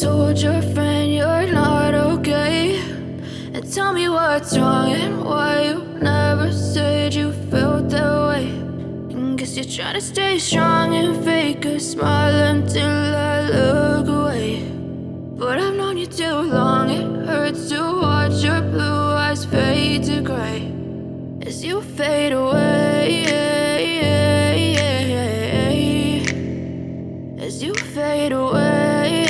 told your friend you're not okay, and tell me what's wrong and why you never said you felt that way. And guess you're trying to stay strong and fake a smile until I look away. But I've known you too long, it hurts to watch your blue eyes fade to gray as you fade away, as you fade away.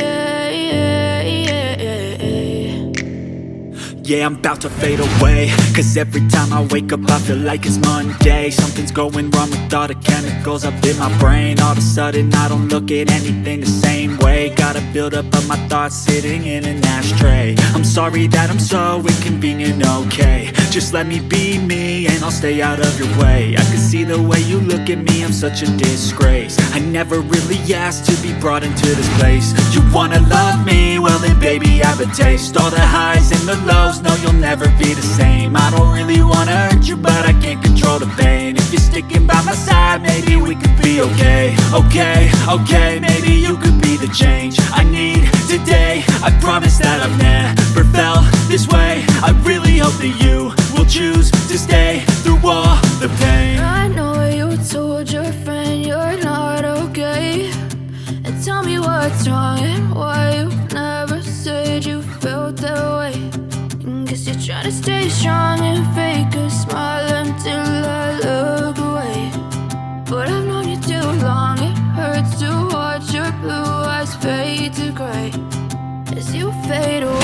Yeah, I'm about to fade away, cause every time I wake up I feel like it's Monday. Something's going wrong with all the chemicals up in my brain. All of a sudden I don't look at anything the same way. Gotta build up of my thoughts sitting in an ashtray. I'm sorry that I'm so inconvenient, okay. Just let me be me and I'll stay out of your way. I can see the way you look at me, I'm such a disgrace. I never really asked to be brought into this place. You wanna love me? Well then baby I have a taste. All the highs and the lows, no you'll never be the same. I don't really wanna hurt you but I can't control the pain. If you're sticking by my side maybe we could be okay. Okay, maybe you could be the change I need today. I promise that I've never felt this way. I really hope that you will choose to stay through all the pain. I know you told your friend you're not okay, and tell me what's wrong and why you never said you felt that way. And guess you're trying to stay strong and fake a smile until I look away. But I've known you too long, it hurts to watch your blue eyes fade to gray as you fade away.